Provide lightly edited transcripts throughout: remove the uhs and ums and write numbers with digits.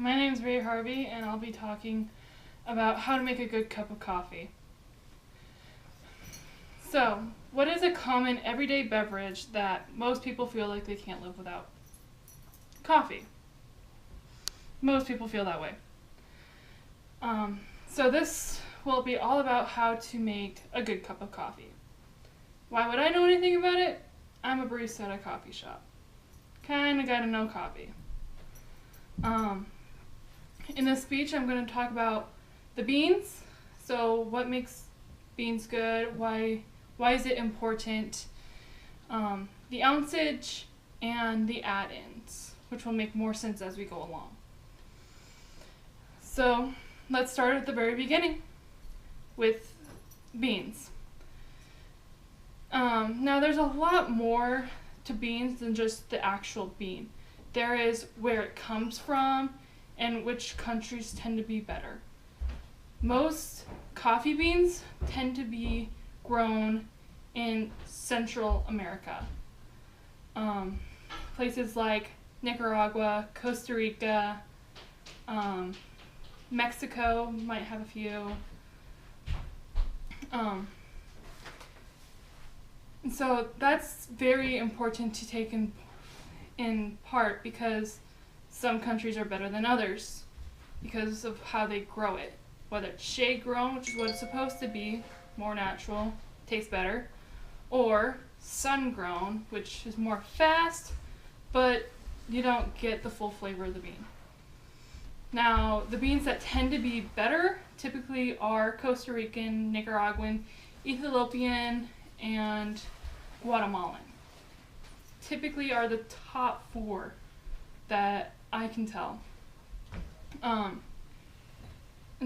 my name is Ray Harvey, and I'll be talking about how to make a good cup of coffee. So, what is a common everyday beverage that most people feel like they can't live without? Coffee. Most people feel that way. So this will be all about how to make a good cup of coffee. Why would I know anything about it? I'm a barista at a coffee shop. Kinda gotta know coffee. In this speech, I'm going to talk about the beans. So what makes beans good? Why is it important? The ounceage and the add-ins, which will make more sense as we go along. So let's start at the very beginning with beans. Now there's a lot more to beans than just the actual bean. There is where it comes from and which countries tend to be better. Most coffee beans tend to be grown in Central America. Places like Nicaragua, Costa Rica, Mexico might have a few. And so that's very important to take in part because some countries are better than others because of how they grow it. Whether it's shade grown, which is what it's supposed to be, more natural, tastes better, or sun grown, which is more fast, but you don't get the full flavor of the bean. Now, the beans that tend to be better typically are Costa Rican, Nicaraguan, Ethiopian, and Guatemalan. Typically are the top 4 that I can tell. And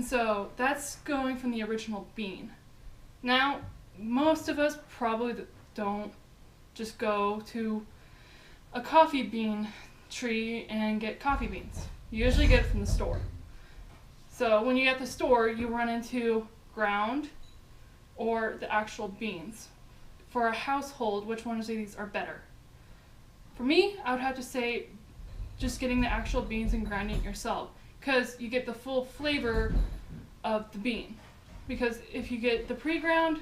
so that's going from the original bean. Now, most of us probably don't just go to a coffee bean tree and get coffee beans. You usually get it from the store. So when you get the store, you run into ground or the actual beans. For a household, which ones of these are better? For me, I would have to say just getting the actual beans and grinding it yourself, because you get the full flavor of the bean. Because if you get the pre-ground,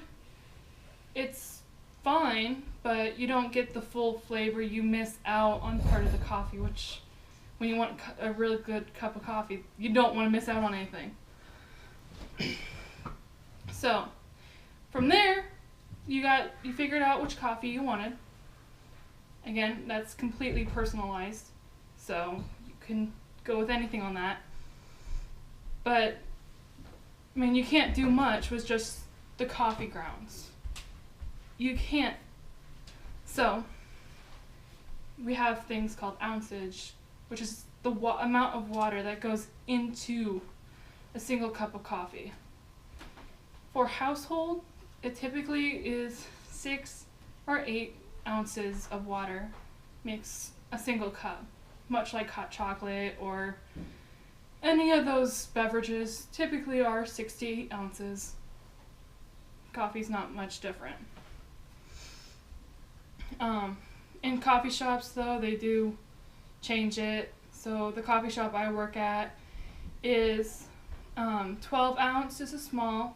it's fine, but you don't get the full flavor. You miss out on part of the coffee, which when you want a really good cup of coffee, you don't want to miss out on anything. So from there, you figured out which coffee you wanted. Again, that's completely personalized, so you can go with anything on that. But, I mean, you can't do much with just the coffee grounds. You can't. So, we have things called ounceage, which is the amount of water that goes into a single cup of coffee. For household, it typically is 6 or 8 ounces of water makes a single cup, much like hot chocolate or any of those beverages typically are 6 to 8 ounces. Coffee's not much different. In coffee shops, though, they do change it. So the coffee shop I work at is 12 ounce is a small,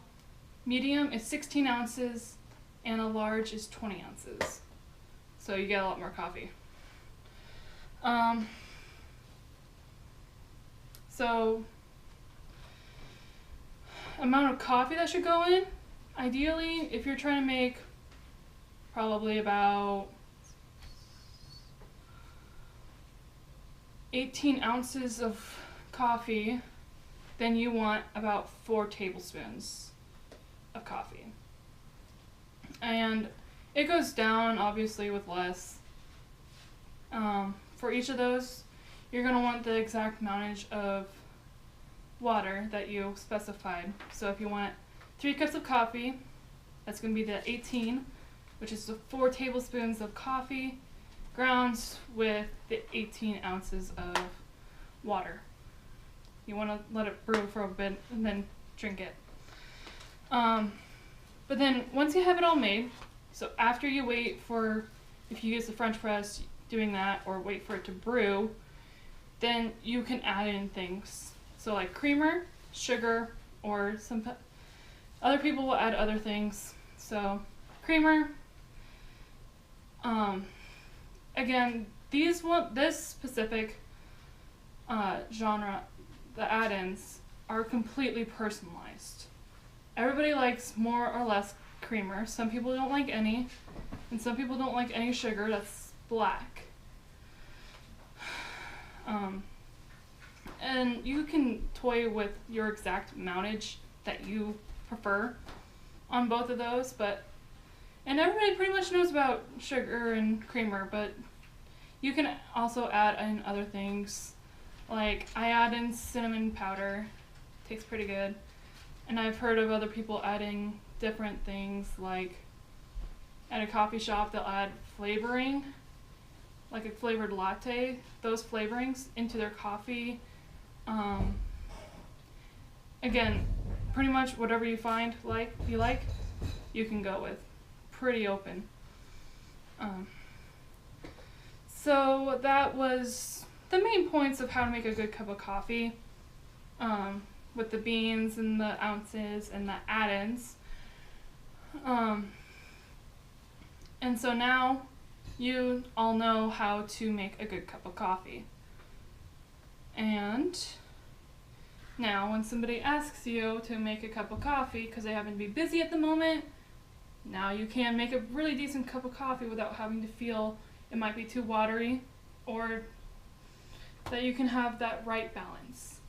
medium is 16 ounces, and a large is 20 ounces. So you get a lot more coffee. So amount of coffee that should go in, ideally, if you're trying to make probably about 18 ounces of coffee, then you want about 4 tablespoons of coffee. And it goes down, obviously, with less. For each of those, you're going to want the exact amount of water that you specified. So if you want 3 cups of coffee, that's going to be the 18, which is the 4 tablespoons of coffee grounds with the 18 ounces of water. You want to let it brew for a bit and then drink it. But then once you have it all made, so after you wait for, if you use the French press, doing that, or wait for it to brew, then you can add in things. So like creamer, sugar, or other people will add other things. So creamer. Again, this specific genre, the add-ins, are completely personalized. Everybody likes more or less creamer. Some people don't like any, and some people don't like any sugar. That's black. And you can toy with your exact mountage that you prefer on both of those, and everybody pretty much knows about sugar and creamer, but you can also add in other things. Like I add in cinnamon powder, tastes pretty good. And I've heard of other people adding different things, like at a coffee shop they'll add flavoring, like a flavored latte, those flavorings into their coffee. Again, pretty much whatever you find you can go with. Pretty open. So that was the main points of how to make a good cup of coffee, with the beans and the ounces and the add-ins. And so now you all know how to make a good cup of coffee. And now when somebody asks you to make a cup of coffee because they happen to be busy at the moment, now you can make a really decent cup of coffee without having to feel it might be too watery, or that you can have that right balance.